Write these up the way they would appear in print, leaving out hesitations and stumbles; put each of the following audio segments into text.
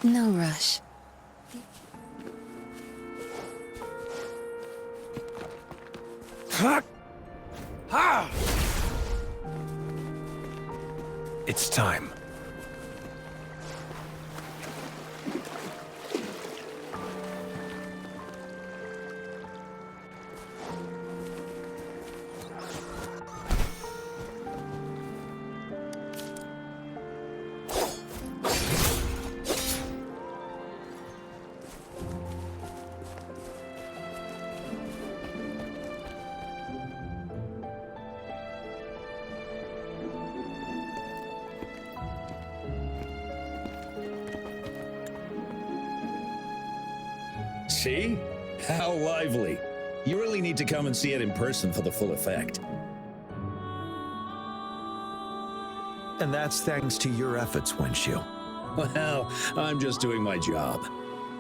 No rush. It's time. See? How lively. You really need to come and see it in person for the full effect. And that's thanks to your efforts, Wenshu. Well, I'm just doing my job.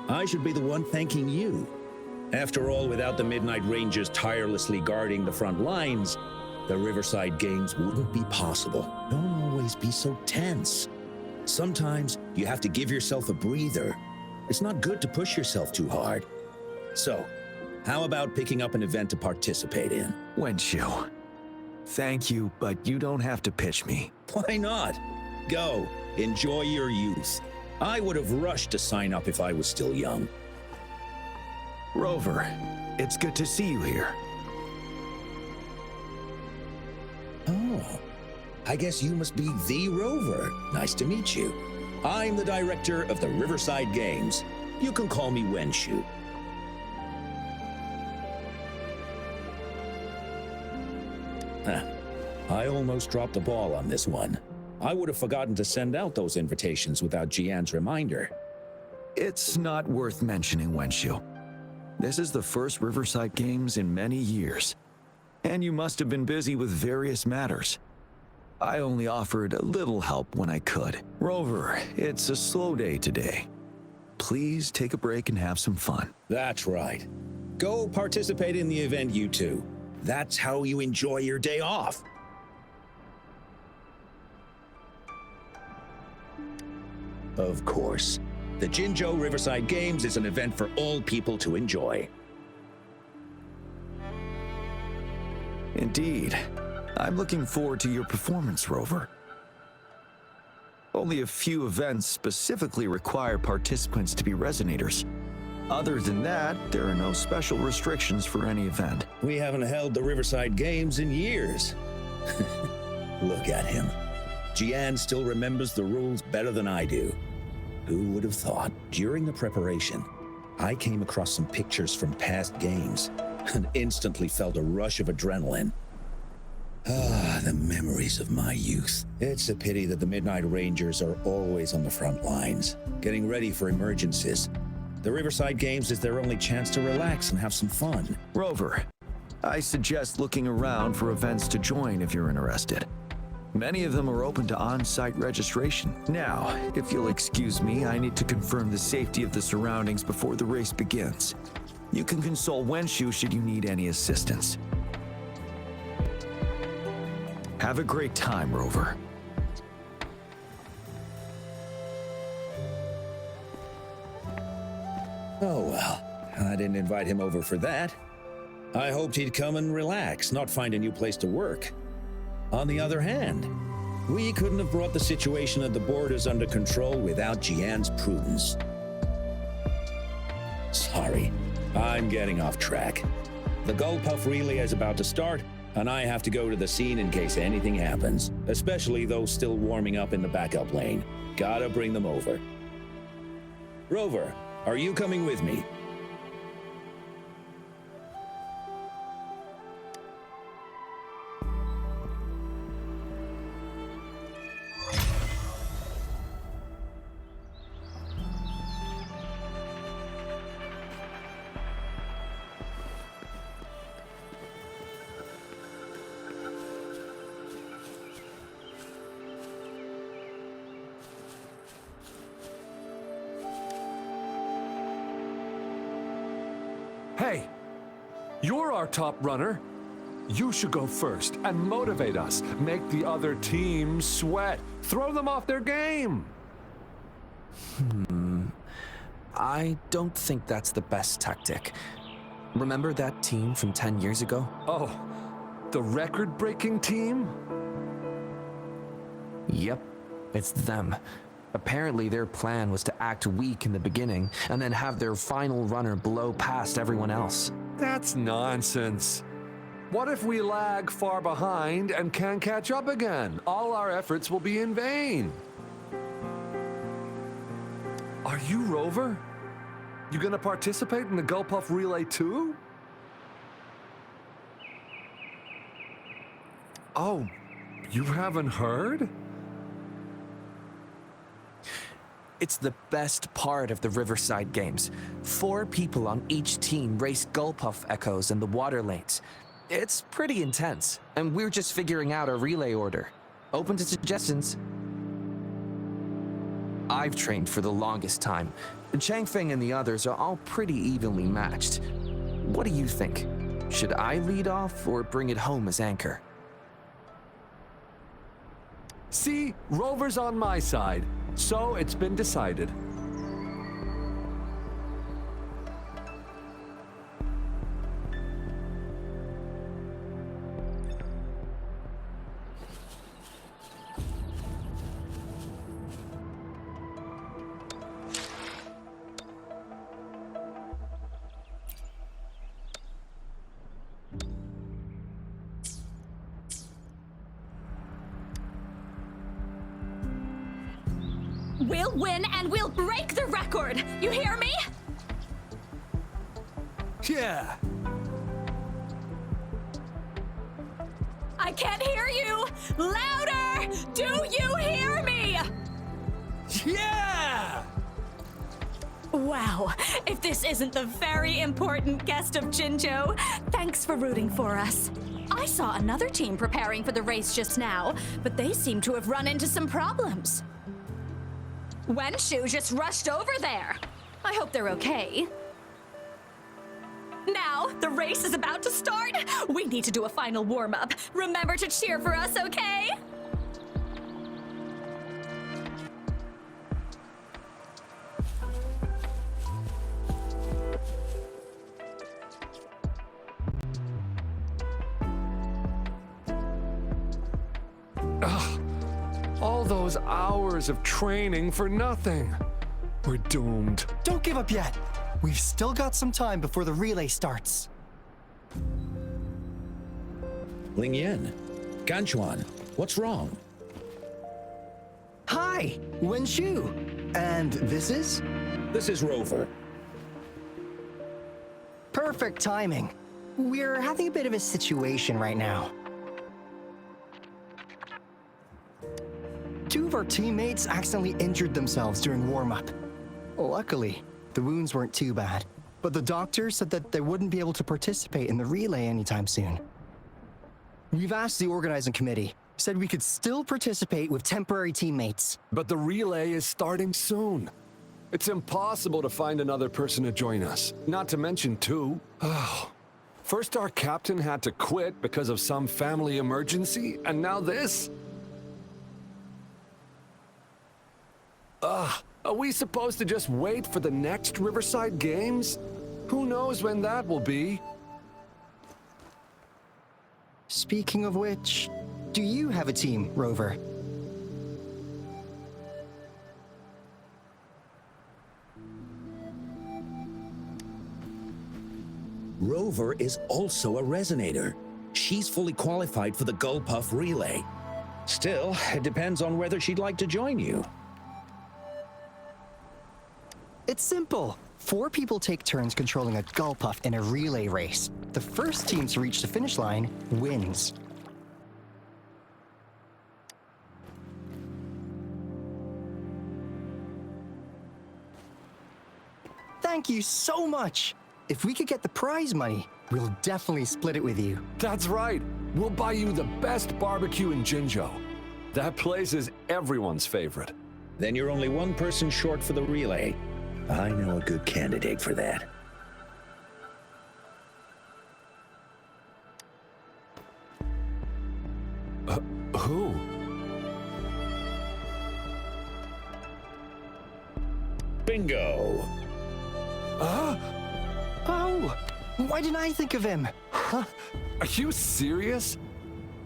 I should be the one thanking you. After all, without the Midnight Rangers tirelessly guarding the front lines, the Riverside Games wouldn't be possible. Don't always be so tense. Sometimes you have to give yourself a breather. It's not good to push yourself too hard. So, how about picking up an event to participate in? Wenshu, thank you, but you don't have to pitch me. Why not? Go, enjoy your youth. I would have rushed to sign up if I was still young. Rover, it's good to see you here. Oh, I guess you must be the Rover. Nice to meet you. I'm the director of the Riverside Games. You can call me Wenshu. I almost dropped the ball on this one. I would have forgotten to send out those invitations without Jiyan's reminder. It's not worth mentioning, Wenshu. This is the first Riverside Games in many years, and you must have been busy with various matters. I only offered a little help when I could. Rover, it's a slow day today. Please take a break and have some fun. That's right. Go participate in the event, you two. That's how you enjoy your day off. Of course. The Jinjo Riverside Games is an event for all people to enjoy. Indeed. I'm looking forward to your performance, Rover. Only a few events specifically require participants to be Resonators. Other than that, there are no special restrictions for any event. We haven't held the Riverside Games in years. Look at him. Jiyan still remembers the rules better than I do. Who would have thought? During the preparation, I came across some pictures from past games and instantly felt a rush of adrenaline. Ah, the memories of my youth. It's a pity that the Midnight Rangers are always on the front lines, getting ready for emergencies. The Riverside Games is their only chance to relax and have some fun. Rover, I suggest looking around for events to join if you're interested. Many of them are open to on-site registration. Now, if you'll excuse me, I need to confirm the safety of the surroundings before the race begins. You can consult Wenshu should you need any assistance. Have a great time, Rover. Oh well, I didn't invite him over for that. I hoped he'd come and relax, not find a new place to work. On the other hand, we couldn't have brought the situation at the borders under control without Jiyan's prudence. Sorry, I'm getting off track. The Gullpuff relay is about to start, and I have to go to the scene in case anything happens, especially those still warming up in the backup lane. Gotta bring them over. Rover, are you coming with me? Hey, you're our top runner. You should go first and motivate us. Make the other team sweat. Throw them off their game. I don't think that's the best tactic. Remember that team from 10 years ago? Oh, the record-breaking team? Yep, it's them. Apparently their plan was to act weak in the beginning and then have their final runner blow past everyone else. That's nonsense. What if we lag far behind and can't catch up again? All our efforts will be in vain. Are you Rover? You gonna participate in the Gulpuff Relay too? Oh, you haven't heard? It's the best part of the Riverside Games. 4 people on each team race Gulpuff Echoes in the water lanes. It's pretty intense, and we're just figuring out a relay order. Open to suggestions. I've trained for the longest time. Changfeng and the others are all pretty evenly matched. What do you think? Should I lead off or bring it home as anchor? See, Rover's on my side, so it's been decided. We'll win and we'll break the record! You hear me? Yeah. I can't hear you! Louder! Do you hear me? Yeah! Wow, if this isn't the very important guest of Jinzhou, thanks for rooting for us. I saw another team preparing for the race just now, but they seem to have run into some problems. Wenshu just rushed over there. I hope they're okay. Now, the race is about to start. We need to do a final warm-up. Remember to cheer for us, okay? All those hours of training for nothing. We're doomed. Don't give up yet. We've still got some time before the relay starts. Lingyan, Ganchuan, what's wrong? Hi, Wenshu. And this is? This is Rover. Perfect timing. We're having a bit of a situation right now. 2 of our teammates accidentally injured themselves during warm-up. Luckily, the wounds weren't too bad, but the doctor said that they wouldn't be able to participate in the relay anytime soon. We've asked the organizing committee, said we could still participate with temporary teammates. But the relay is starting soon. It's impossible to find another person to join us, not to mention 2. First our captain had to quit because of some family emergency, and now this? Are we supposed to just wait for the next Riverside Games? Who knows when that will be? Speaking of which, do you have a team, Rover? Rover is also a resonator. She's fully qualified for the Gulpuff Relay. Still, it depends on whether she'd like to join you. It's simple. 4 people take turns controlling a Gulpuff in a relay race. The first team to reach the finish line wins. Thank you so much. If we could get the prize money, we'll definitely split it with you. That's right. We'll buy you the best barbecue in Jinzhou. That place is everyone's favorite. Then you're only 1 person short for the relay. I know a good candidate for that. Who? Bingo! Oh, why didn't I think of him? Are you serious?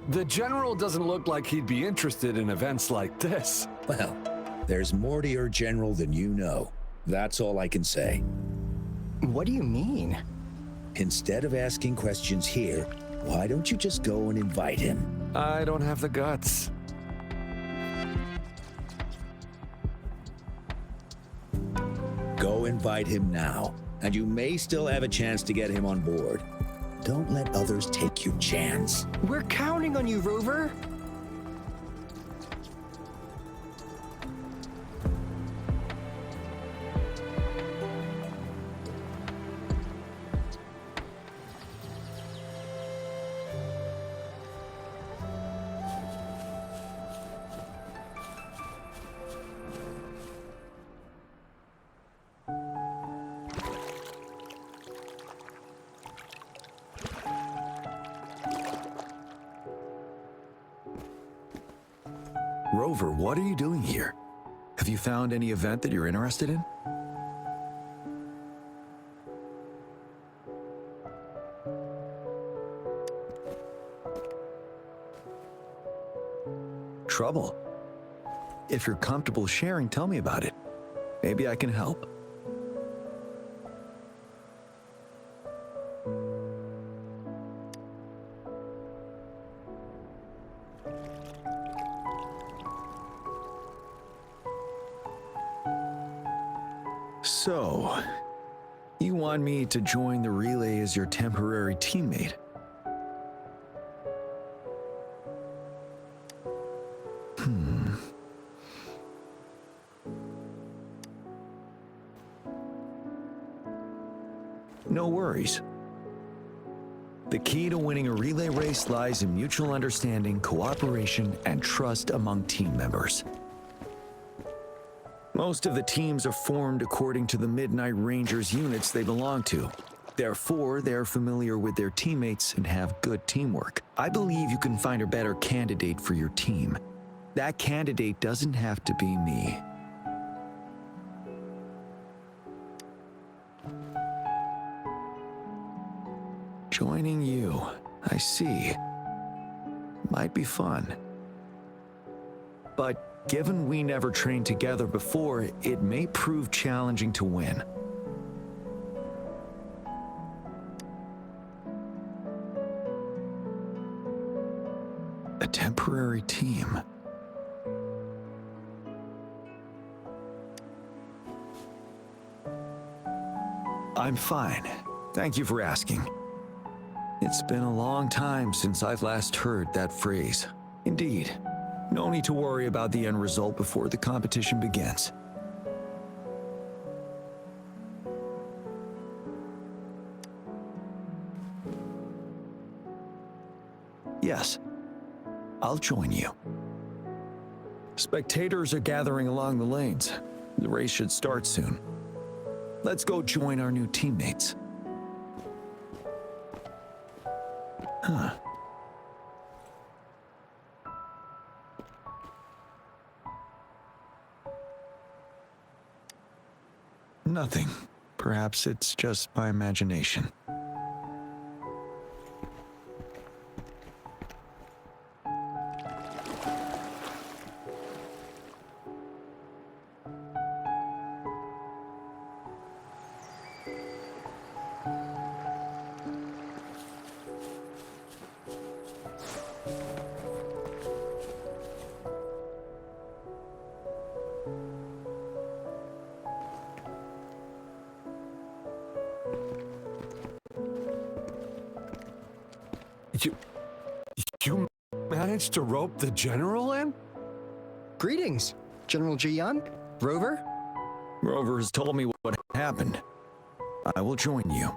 The General doesn't look like he'd be interested in events like this. Well, there's more to your general than you know. That's all I can say. What do you mean? Instead of asking questions here, why don't you just go and invite him? I don't have the guts. Go invite him now, and you may still have a chance to get him on board. Don't let others take your chance. We're counting on you, Rover. Rover, what are you doing here? Have you found any event that you're interested in? Trouble? If you're comfortable sharing, tell me about it. Maybe I can help. So, you want me to join the relay as your temporary teammate? No worries. The key to winning a relay race lies in mutual understanding, cooperation, and trust among team members. Most of the teams are formed according to the Midnight Rangers units they belong to. Therefore, they're familiar with their teammates and have good teamwork. I believe you can find a better candidate for your team. That candidate doesn't have to be me. Joining you, I see. Might be fun. But given we never trained together before, it may prove challenging to win. A temporary team. I'm fine. Thank you for asking. It's been a long time since I've last heard that phrase. Indeed, no need to worry about the end result before the competition begins. Yes, I'll join you. Spectators are gathering along the lanes. The race should start soon. Let's go join our new teammates. Huh. Nothing. Perhaps it's just my imagination. You managed to rope the General in? Greetings, General Jiyan, Rover. Rover has told me what happened. I will join you.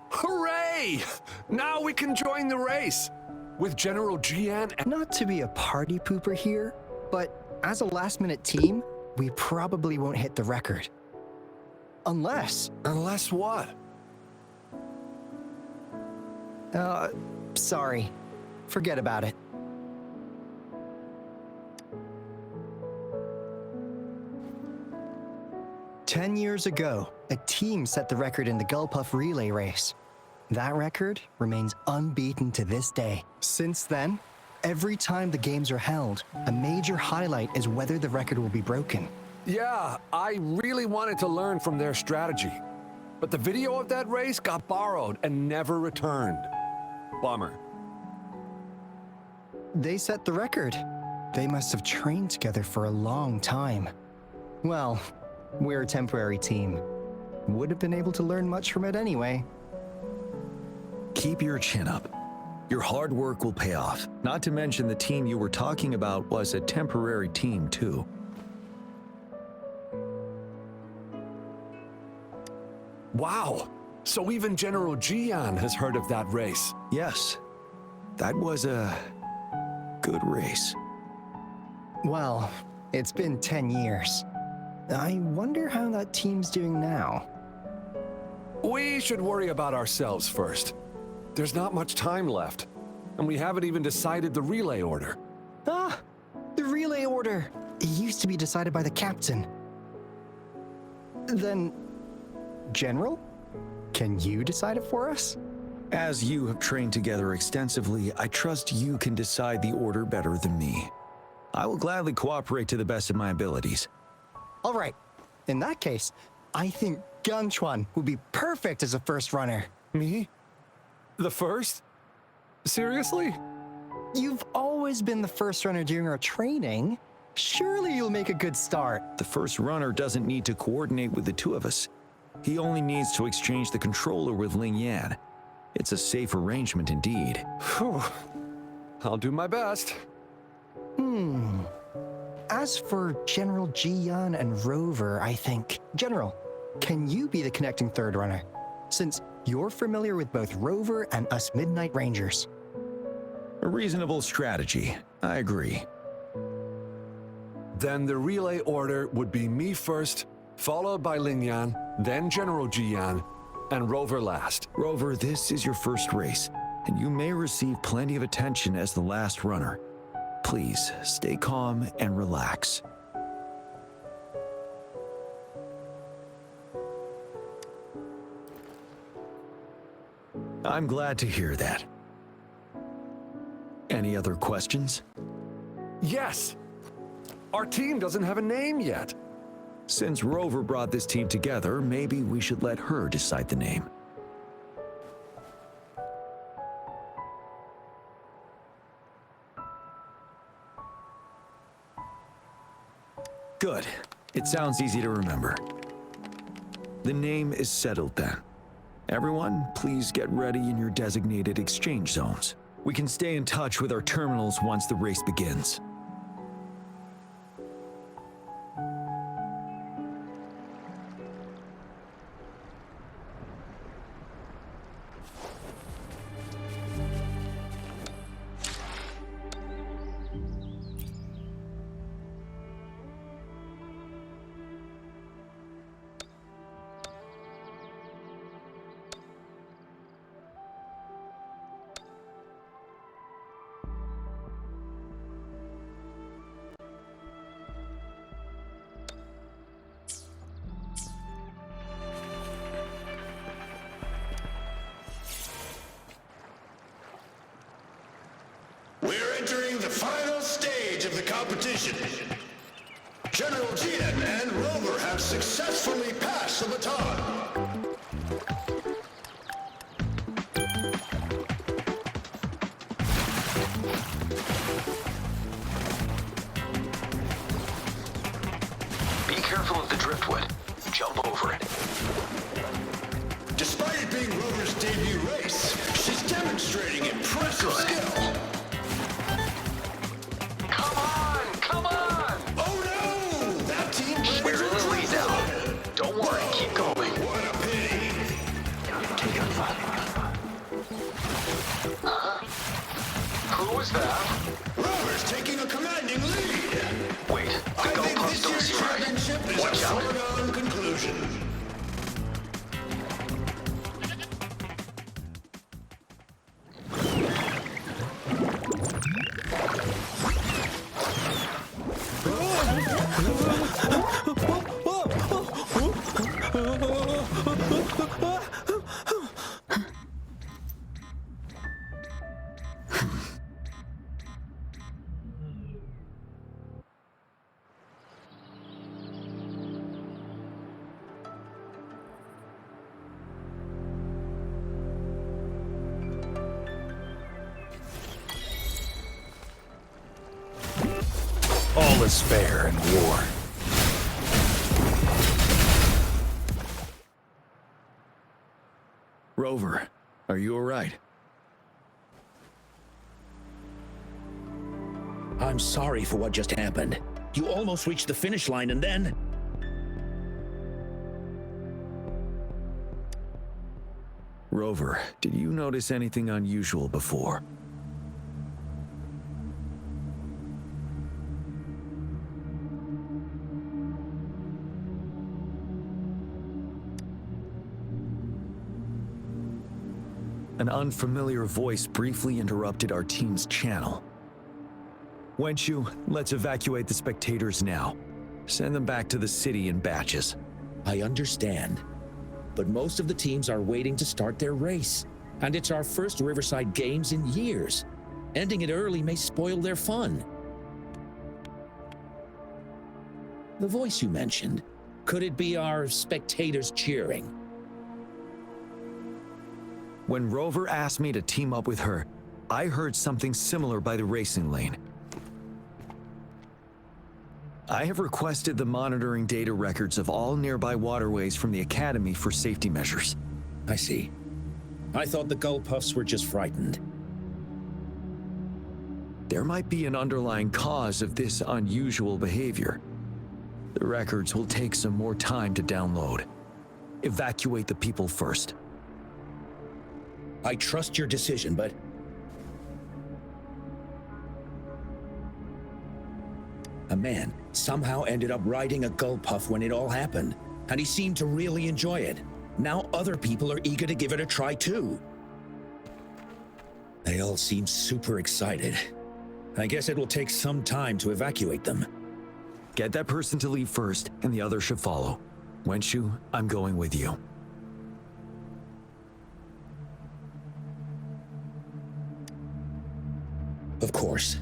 Hooray! Now we can join the race! With General Jiyan and... Not to be a party pooper here, but as a last-minute team, we probably won't hit the record. Unless... Unless what? Sorry. Forget about it. 10 years ago, a team set the record in the Gulpuff relay race. That record remains unbeaten to this day. Since then, every time the games are held, a major highlight is whether the record will be broken. Yeah, I really wanted to learn from their strategy. But the video of that race got borrowed and never returned. Bummer. They set the record. They must have trained together for a long time. Well, we're a temporary team. Would have been able to learn much from it anyway. Keep your chin up. Your hard work will pay off. Not to mention the team you were talking about was a temporary team, too. Wow, so even General Jiyan has heard of that race. Yes, that was a good race. Well, it's been 10 years. I wonder how that team's doing now. We should worry about ourselves first. There's not much time left, and we haven't even decided the relay order. Ah, the relay order. It used to be decided by the captain. Then, General, can you decide it for us? As you have trained together extensively, I trust you can decide the order better than me. I will gladly cooperate to the best of my abilities. All right. In that case, I think Gunchuan would be perfect as a first runner. Me? The first? Seriously? You've always been the first runner during our training. Surely you'll make a good start. The first runner doesn't need to coordinate with the two of us. He only needs to exchange the controller with Ling Yan. It's a safe arrangement indeed. Phew. I'll do my best. As for General Jiyan and Rover, I think... General, can you be the connecting third runner? Since you're familiar with both Rover and us Midnight Rangers. A reasonable strategy. I agree. Then the relay order would be me first, followed by Ling Yan, then General Jiyan, and Rover last. Rover, this is your first race, and you may receive plenty of attention as the last runner. Please, stay calm and relax. I'm glad to hear that. Any other questions? Yes! Our team doesn't have a name yet. Since Rover brought this team together, maybe we should let her decide the name. Good. It sounds easy to remember. The name is settled then. Everyone, please get ready in your designated exchange zones. We can stay in touch with our terminals once the race begins. We're entering the final stage of the competition. General Jiyan and Rover have successfully passed the baton. Be careful of the driftwood. Jump over it. Despite it being Rover's debut race, she's demonstrating impressive skill. Come on! Oh no! That team We're in the lead now. Don't worry, keep going. What a pity! Who was that? Rover's taking a commanding lead. Wait, I the think goalpost this don't year's seem right. championship is Watch a out. foregone conclusion. All is fair in war. Rover, are you all right? I'm sorry for what just happened. You almost reached the finish line and then... Rover, did you notice anything unusual before? An unfamiliar voice briefly interrupted our team's channel. Wenshu, let's evacuate the spectators now. Send them back to the city in batches. I understand. But most of the teams are waiting to start their race. And it's our first Riverside Games in years. Ending it early may spoil their fun. The voice you mentioned, could it be our spectators cheering? When Rover asked me to team up with her, I heard something similar by the racing lane. I have requested the monitoring data records of all nearby waterways from the Academy for safety measures. I see. I thought the Gull Puffs were just frightened. There might be an underlying cause of this unusual behavior. The records will take some more time to download. Evacuate the people first. I trust your decision, but... A man somehow ended up riding a Gull Puff when it all happened, and he seemed to really enjoy it. Now other people are eager to give it a try too. They all seem super excited. I guess it will take some time to evacuate them. Get that person to leave first, and the others should follow. Wenshu, I'm going with you. Of course.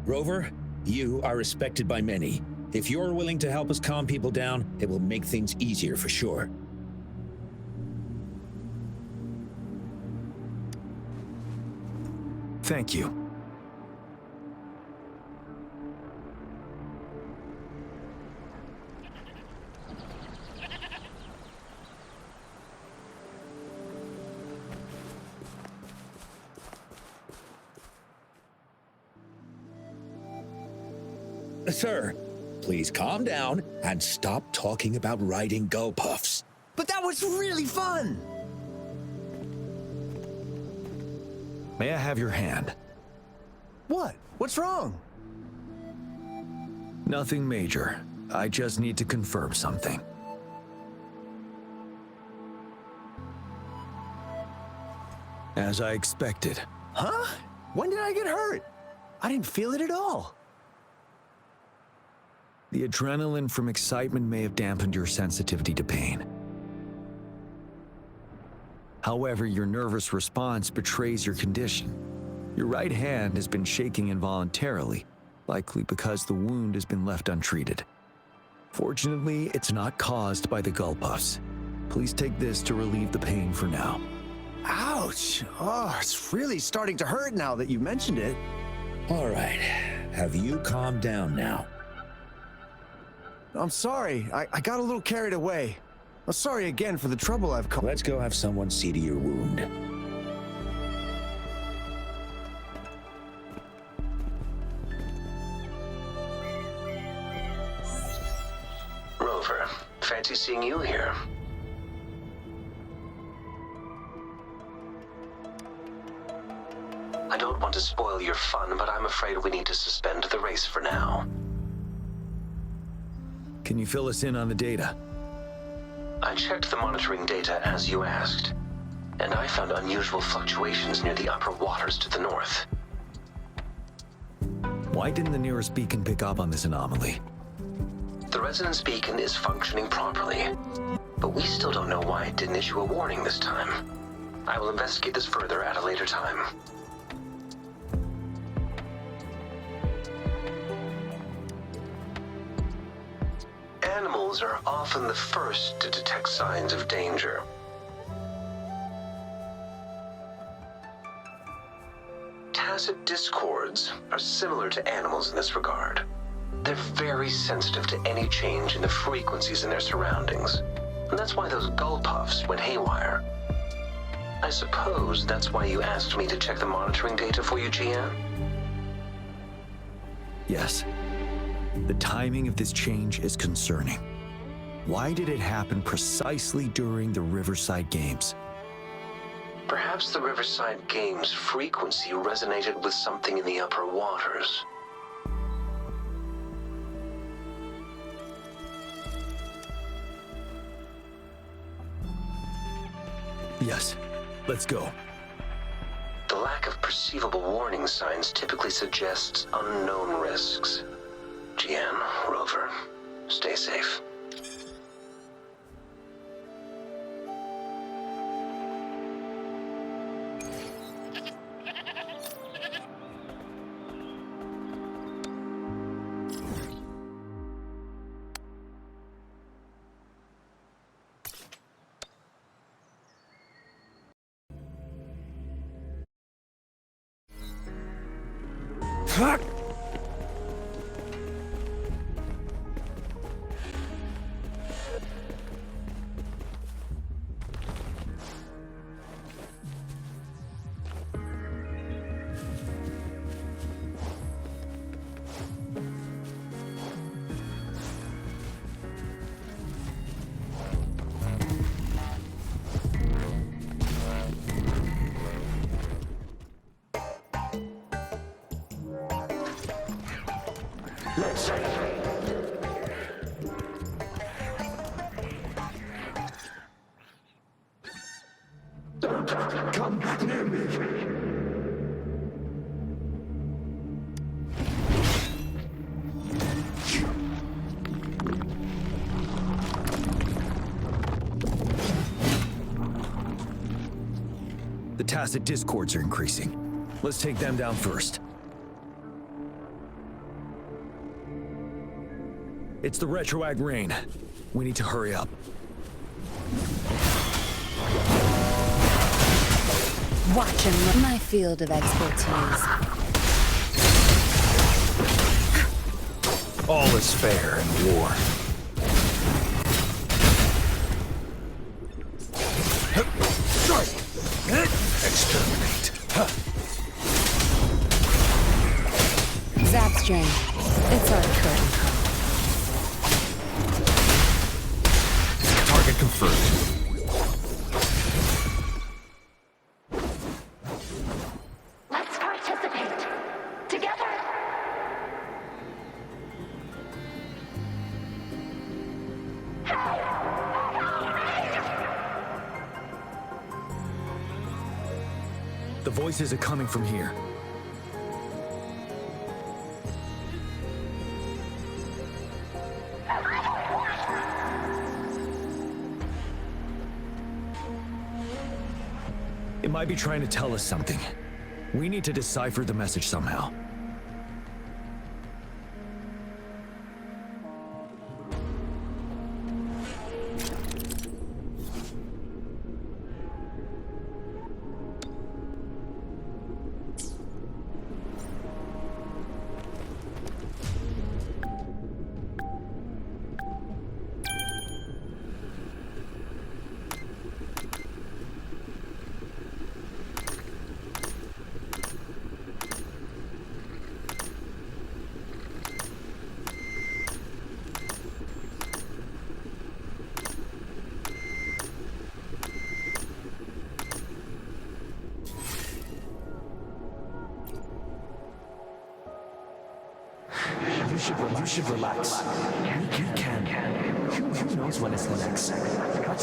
Rover, you are respected by many. If you're willing to help us calm people down, it will make things easier for sure. Thank you. Sir, please calm down and stop talking about riding Gull Puffs. But that was really fun! May I have your hand? What? What's wrong? Nothing major. I just need to confirm something. As I expected. Huh? When did I get hurt? I didn't feel it at all. The adrenaline from excitement may have dampened your sensitivity to pain. However, your nervous response betrays your condition. Your right hand has been shaking involuntarily, likely because the wound has been left untreated. Fortunately, it's not caused by the Gull Puffs. Please take this to relieve the pain for now. Ouch! Oh, it's really starting to hurt now that you mentioned it. All right, have you calmed down now? I'm sorry. I got a little carried away. I'm sorry again for the trouble I've caused. Let's go have someone see to your wound. Rover, fancy seeing you here. I don't want to spoil your fun, but I'm afraid we need to suspend the race for now. Can you fill us in on the data? I checked the monitoring data as you asked, and I found unusual fluctuations near the upper waters to the north. Why didn't the nearest beacon pick up on this anomaly? The resonance beacon is functioning properly, but we still don't know why it didn't issue a warning this time. I will investigate this further at a later time. Animals are often the first to detect signs of danger. Tacit discords are similar to animals in this regard. They're very sensitive to any change in the frequencies in their surroundings. And that's why those gull puffs went haywire. I suppose that's why you asked me to check the monitoring data for you, Jiyan? Yes. The timing of this change is concerning. Why did it happen precisely during the Riverside Games? Perhaps the Riverside Games' frequency resonated with something in the upper waters. Yes. Let's go. The lack of perceivable warning signs typically suggests unknown risks. Jiyan, Rover, stay safe. Come near me. The tacit discords are increasing. Let's take them down first. It's the retroag rain. We need to hurry up. Watch him. My field of expertise. All is fair in war. Exterminate. Zap string. It's our curtain call. Target confirmed. Let's participate. Together. The voices are coming from here. It might be trying to tell us something. We need to decipher the message somehow. You should relax. You can. Who knows what is next?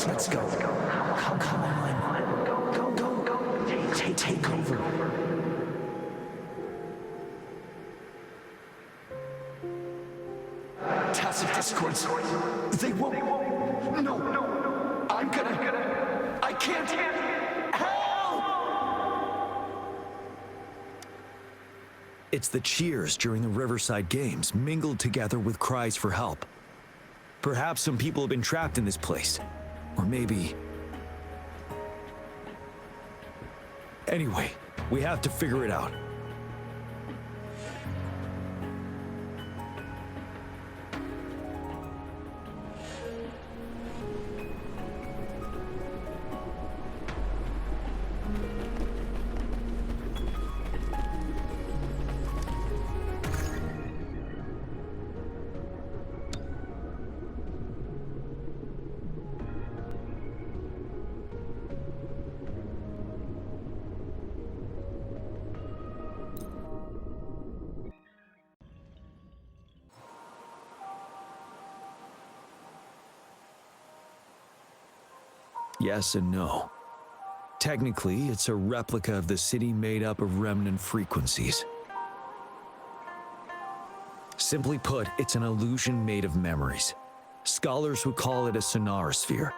Let's go. Come on. Go. Take over. tacit discords. They won't. No. I'm gonna. I can't. Help! It's the cheers during the Riverside Games mingled together with cries for help. Perhaps some people have been trapped in this place. Or maybe... Anyway, we have to figure it out. Yes and no. Technically, it's a replica of the city made up of remnant frequencies. Simply put, it's an illusion made of memories. Scholars would call it a sonorosphere.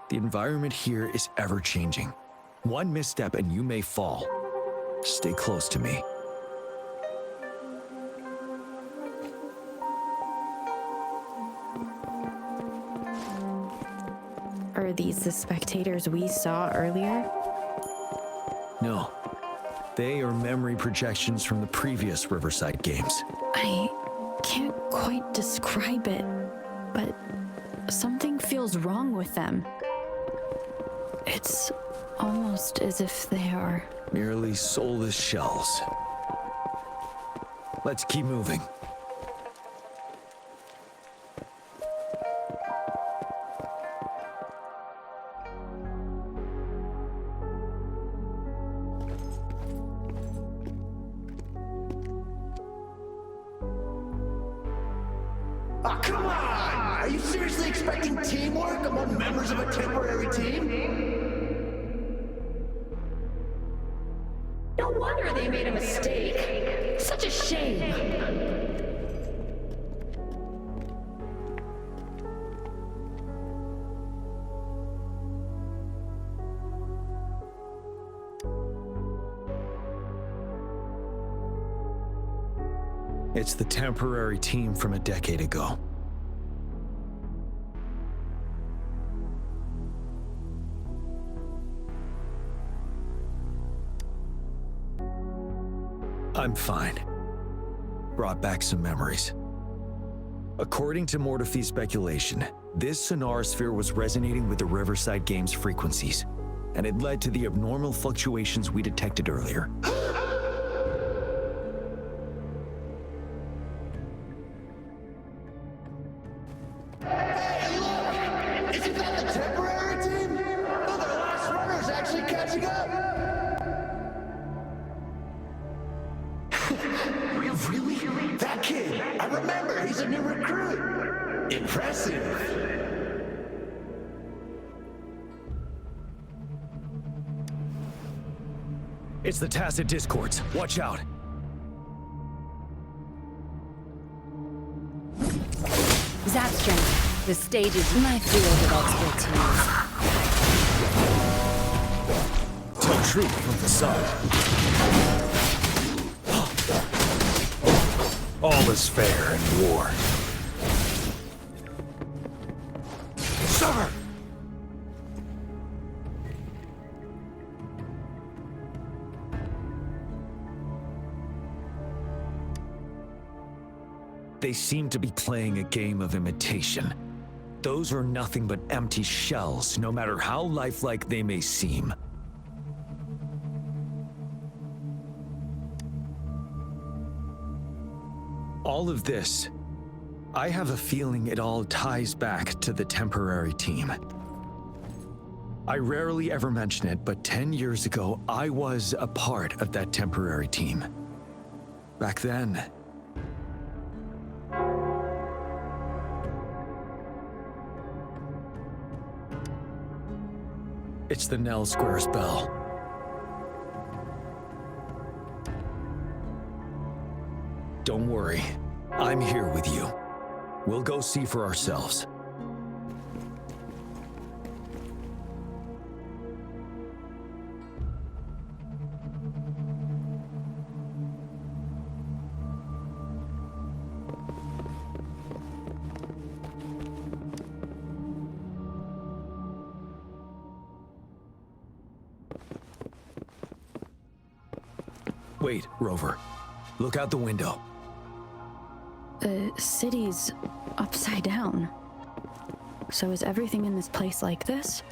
The environment here is ever-changing. One misstep and you may fall. Stay close to me. Are these the spectators we saw earlier? No. They are memory projections from the previous Riverside Games. I can't quite describe it, but something feels wrong with them. It's almost as if they are... merely soulless shells. Let's keep moving. Oh, come on! Are you seriously expecting teamwork among members of a temporary team? No wonder they made a mistake. Such a shame. It's the temporary team from a decade ago. I'm fine. Brought back some memories. According to Mortefy's speculation, this sonorosphere was resonating with the Riverside Games frequencies, and it led to the abnormal fluctuations we detected earlier. Isn't that the temporary team? Oh, the last runner's actually catching up! Really? That kid! I remember, he's a new recruit! Impressive! It's the tacit discords. Watch out. Zap strength. The stage is my field of expertise. Tell truth from the side. All is fair in war. Summer! They seem to be playing a game of imitation. Those are nothing but empty shells, no matter how lifelike they may seem. All of this, I have a feeling it all ties back to the temporary team. I rarely ever mention it, but 10 years ago, I was a part of that temporary team. Back then, it's the Nell Squares bell. Don't worry, I'm here with you. We'll go see for ourselves. Wait, Rover. Look out the window. The city's upside down. So is everything in this place like this?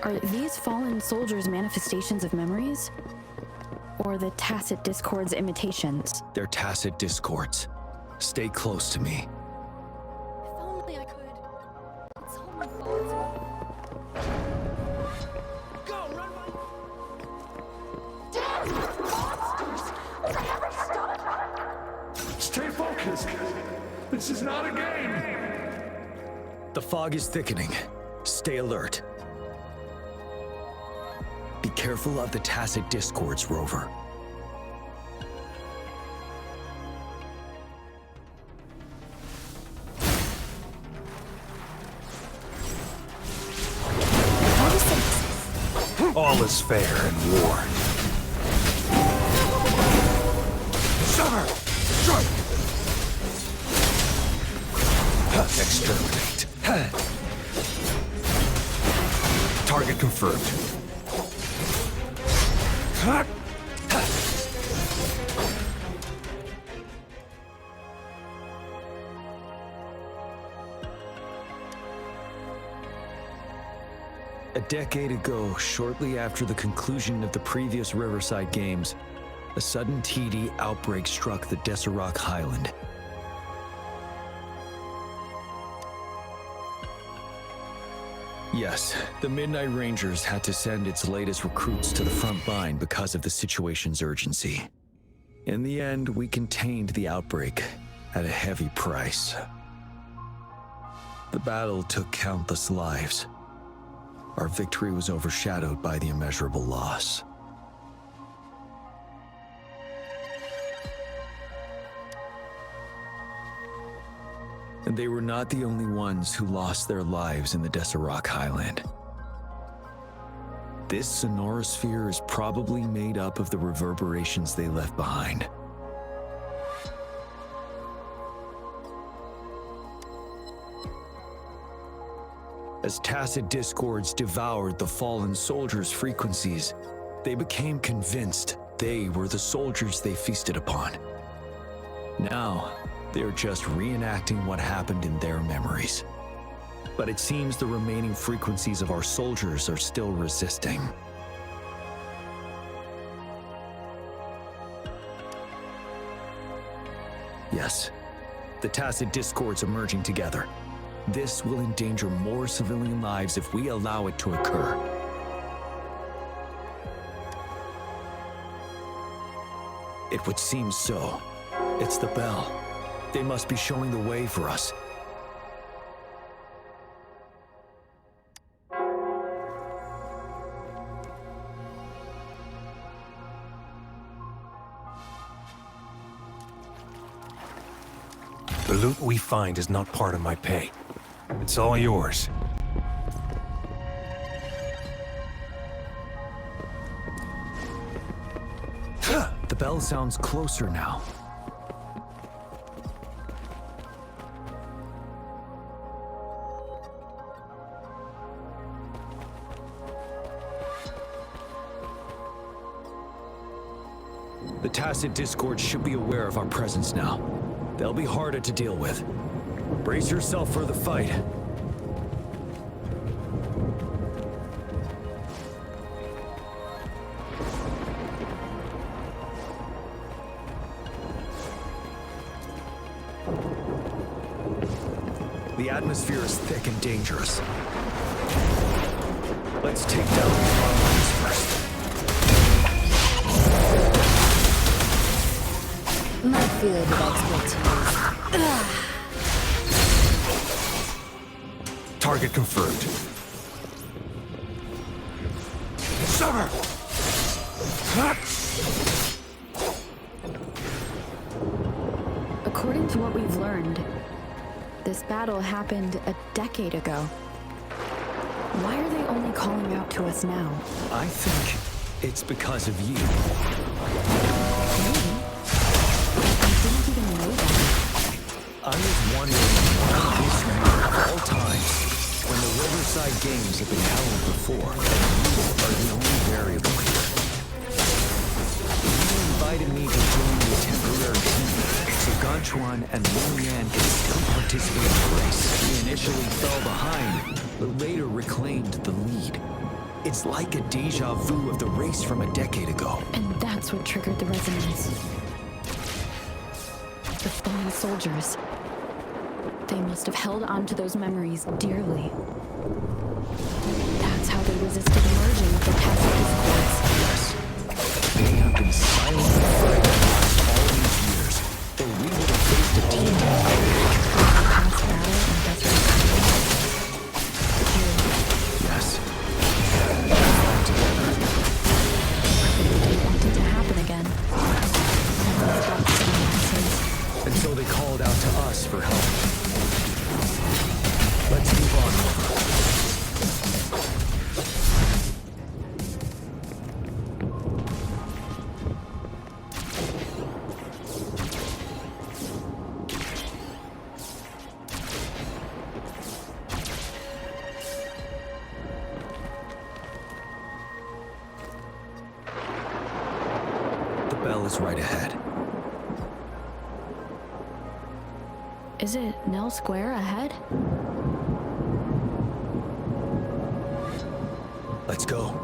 Are these fallen soldiers manifestations of memories? Or the tacit discords imitations? They're tacit discords. Stay close to me. If only I could. It's all my fault. Stay focused. This is not a game. The fog is thickening. Stay alert. Be careful of the tacit discords, Rover. All is fair in war. Summer! Strike! Exterminate. Target confirmed. A decade ago, shortly after the conclusion of the previous Riverside Games, a sudden TD outbreak struck the Deserac Highland. Yes, the Midnight Rangers had to send its latest recruits to the front line because of the situation's urgency. In the end, we contained the outbreak at a heavy price. The battle took countless lives. Our victory was overshadowed by the immeasurable loss. And they were not the only ones who lost their lives in the Deserac Highland. This sonorosphere is probably made up of the reverberations they left behind. As tacit discords devoured the fallen soldiers' frequencies, they became convinced they were the soldiers they feasted upon. Now, they're just reenacting what happened in their memories. But it seems the remaining frequencies of our soldiers are still resisting. Yes, the tacit discords are merging together. This will endanger more civilian lives if we allow it to occur. It would seem so. It's the bell. They must be showing the way for us. The loot we find is not part of my pay. It's all yours. The bell sounds closer now. The tacit discord should be aware of our presence now. They'll be harder to deal with. Brace yourself for the fight. The atmosphere is thick and dangerous. Let's take down these monsters first. My field of expertise. Target confirmed. Summer! According to what we've learned, this battle happened a decade ago. Why are they only calling out to us now? I think it's because of you. Maybe. I didn't even know that. I was wondering why in history of all times, when the Riverside Games have been held before, you are the only variable here. You invited me to join the temporary team, so Ganchuan and Wuyan can still participate in the race. We initially fell behind, but later reclaimed the lead. It's like a deja vu of the race from a decade ago. And that's what triggered the resonance. The fallen soldiers. They must have held on to those memories dearly. That's how they resisted merging with the tacit discords. Yes. They have been silent fighting us all these years, or we would have faced a team Past battle and desert experience. Yes. Fought together. They didn't want it to happen again. Everyone's got the same answers. And so they called out to us for help. Let's move on. The bell is right ahead. Is it Nell Square ahead? Let's go.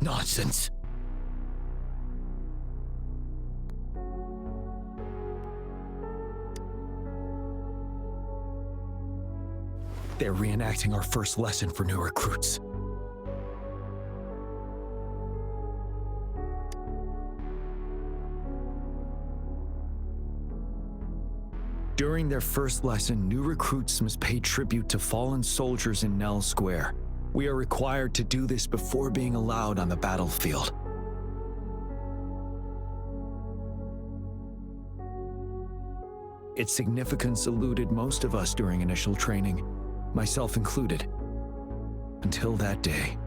Nonsense. They're reenacting our first lesson for new recruits. During their first lesson, new recruits must pay tribute to fallen soldiers in Nell Square. We are required to do this before being allowed on the battlefield. Its significance eluded most of us during initial training, myself included, until that day.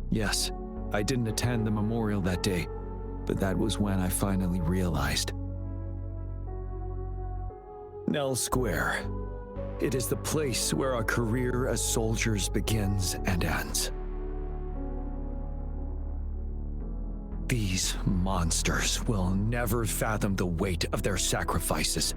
Yes, I didn't attend the memorial that day, but that was when I finally realized. Nell Square. It is the place where our career as soldiers begins and ends. These monsters will never fathom the weight of their sacrifices.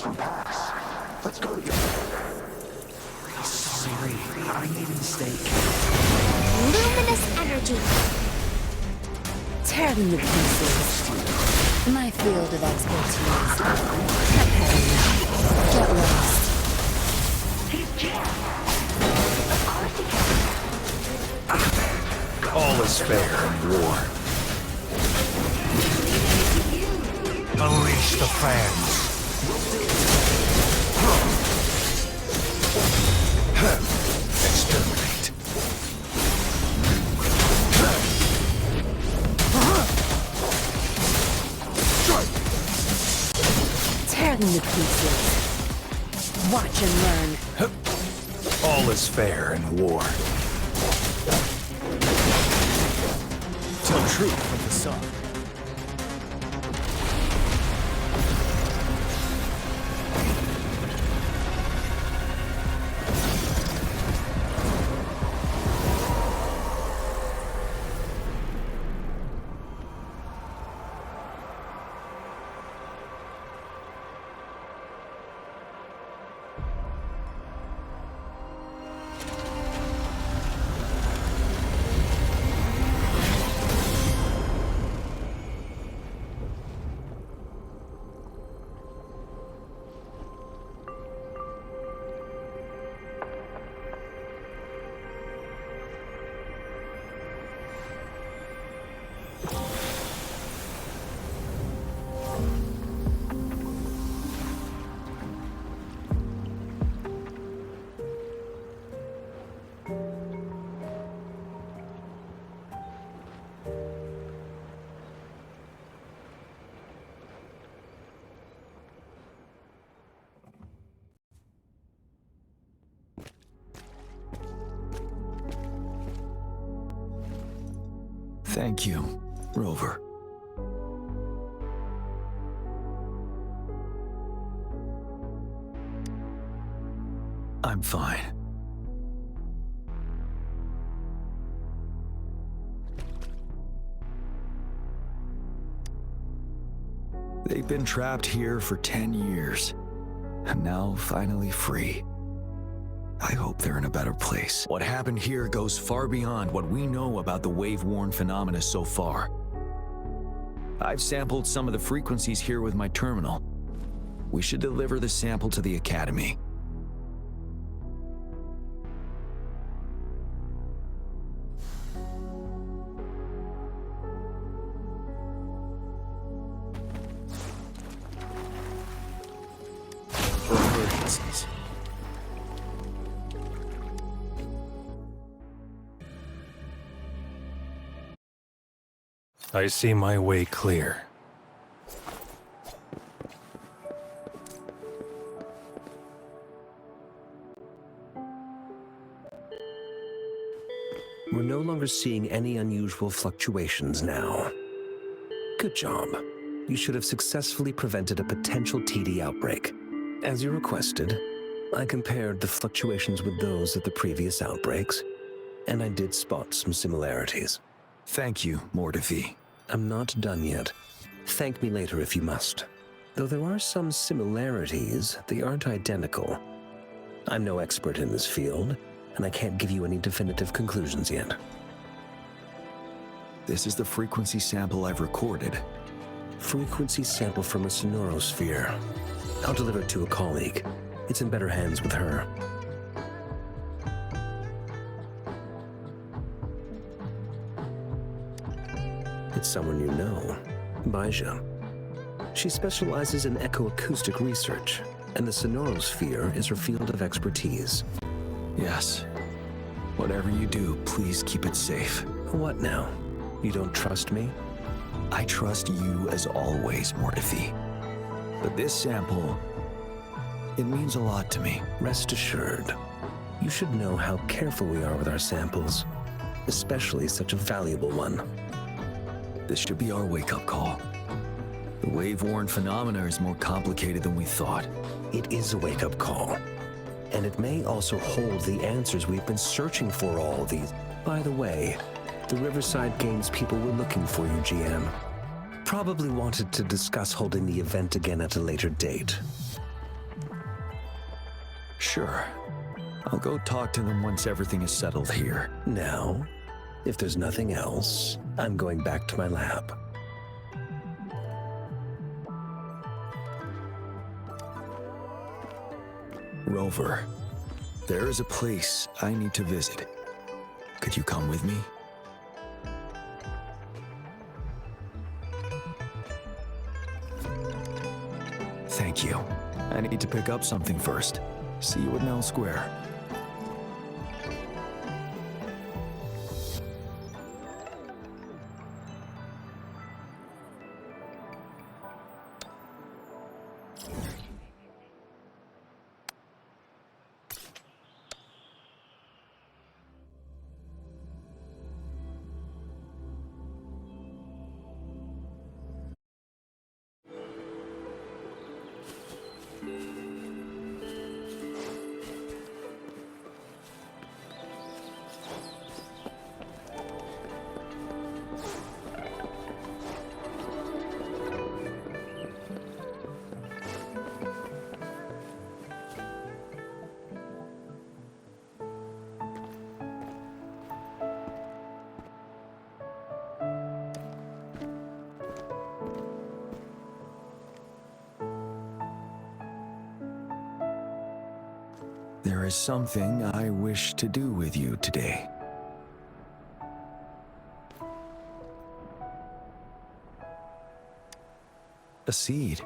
some pass. Let's go together. Sorry, I made a mistake. Luminous energy. Tear them to pieces. My field of expertise. I've had enough. Get lost. He's Jiyan. Of course he can. All is fair in war. Unleash the fans. Exterminate. Tear them to pieces. Watch and learn. All is fair in war. Tell truth from the sun. Thank you, Rover. I'm fine. They've been trapped here for 10 years, and now finally free. I hope they're in a better place. What happened here goes far beyond what we know about the wave-worn phenomena so far. I've sampled some of the frequencies here with my terminal. We should deliver the sample to the Academy. For emergencies. I see my way clear. We're no longer seeing any unusual fluctuations now. Good job. You should have successfully prevented a potential TD outbreak. As you requested, I compared the fluctuations with those of the previous outbreaks, and I did spot some similarities. Thank you, Mortifi. I'm not done yet. Thank me later if you must. Though there are some similarities, they aren't identical. I'm no expert in this field, and I can't give you any definitive conclusions yet. This is the frequency sample I've recorded. Frequency sample from a sonorosphere. I'll deliver it to a colleague. It's in better hands with her. It's someone you know, Baija. She specializes in echoacoustic research, and the sonorosphere is her field of expertise. Yes. Whatever you do, please keep it safe. What now? You don't trust me? I trust you as always, Mortifi. But this sample, it means a lot to me. Rest assured. You should know how careful we are with our samples, especially such a valuable one. This should be our wake-up call. The wave-worn phenomena is more complicated than we thought. It is a wake-up call. And it may also hold the answers we've been searching for all these. By the way, the Riverside Games people were looking for you, Jiyan. Probably wanted to discuss holding the event again at a later date. Sure. I'll go talk to them once everything is settled here. Now, if there's nothing else, I'm going back to my lab. Rover, there is a place I need to visit. Could you come with me? Thank you. I need to pick up something first. See you at Nell Square. There is something I wish to do with you today. A seed.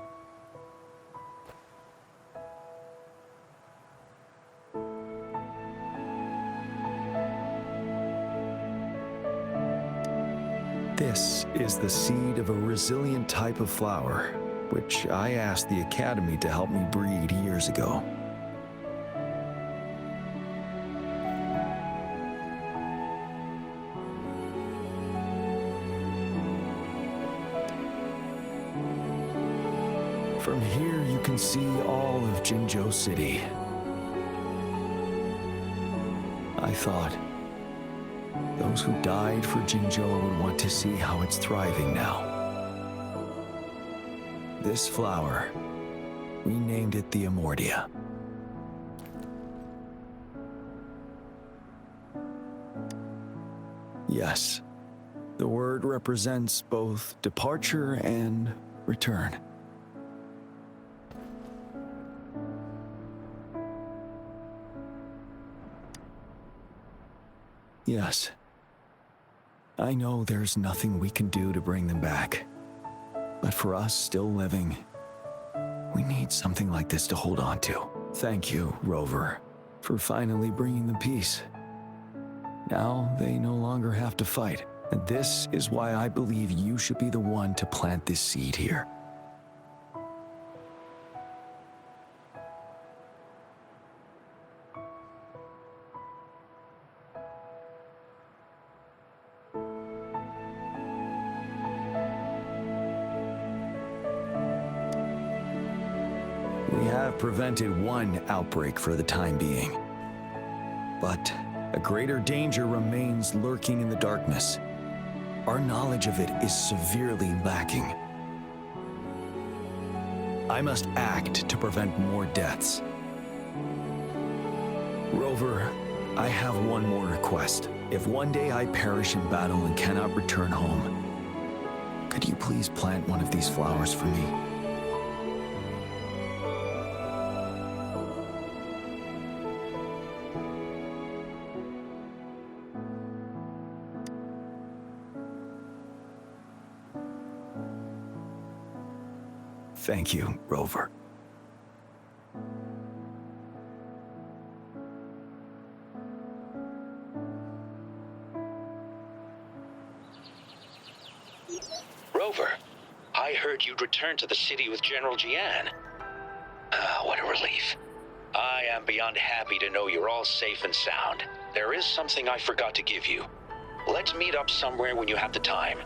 This is the seed of a resilient type of flower, which I asked the Academy to help me breed years ago. From here, you can see all of Jinzhou City. I thought those who died for Jinzhou would want to see how it's thriving now. This flower, we named it the Amortia. Yes, the word represents both departure and return. Yes. I know there's nothing we can do to bring them back. But for us still living, we need something like this to hold on to. Thank you, Rover, for finally bringing them peace. Now they no longer have to fight. And this is why I believe you should be the one to plant this seed here. We have prevented one outbreak for the time being. But a greater danger remains lurking in the darkness. Our knowledge of it is severely lacking. I must act to prevent more deaths. Rover, I have one more request. If one day I perish in battle and cannot return home, could you please plant one of these flowers for me? Thank you, Rover. Rover, I heard you'd returned to the city with General Jiyan. What a relief. I am beyond happy to know you're all safe and sound. There is something I forgot to give you. Let's meet up somewhere when you have the time.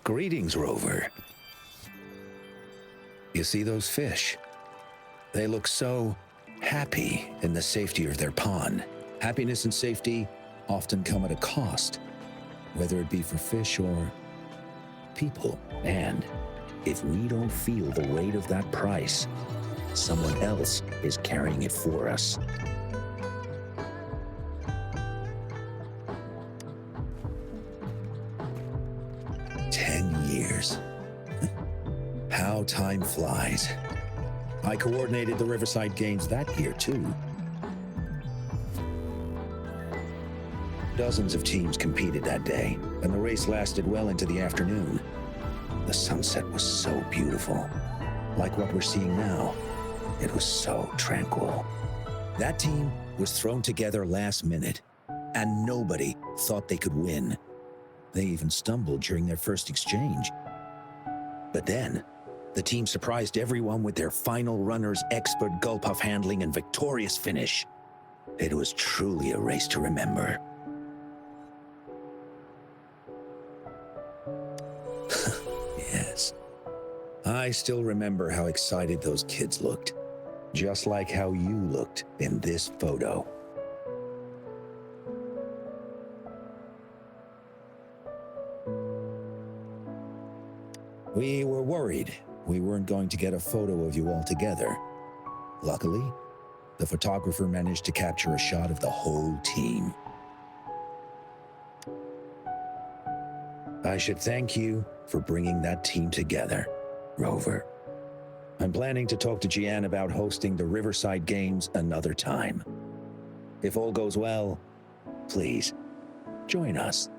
Greetings, Rover. You see those fish? They look so happy in the safety of their pond. Happiness and safety often come at a cost, whether it be for fish or people. And if we don't feel the weight of that price, someone else is carrying it for us. Years. How time flies. I coordinated the Riverside Games that year, too. Dozens of teams competed that day, and the race lasted well into the afternoon. The sunset was so beautiful. Like what we're seeing now, it was so tranquil. That team was thrown together last minute, and nobody thought they could win. They even stumbled during their first exchange. But then, the team surprised everyone with their final runner's expert gulpuff handling and victorious finish. It was truly a race to remember. Yes. I still remember how excited those kids looked. Just like how you looked in this photo. We were worried we weren't going to get a photo of you all together. Luckily, the photographer managed to capture a shot of the whole team. I should thank you for bringing that team together, Rover. I'm planning to talk to Jiyan about hosting the Riverside Games another time. If all goes well, please join us.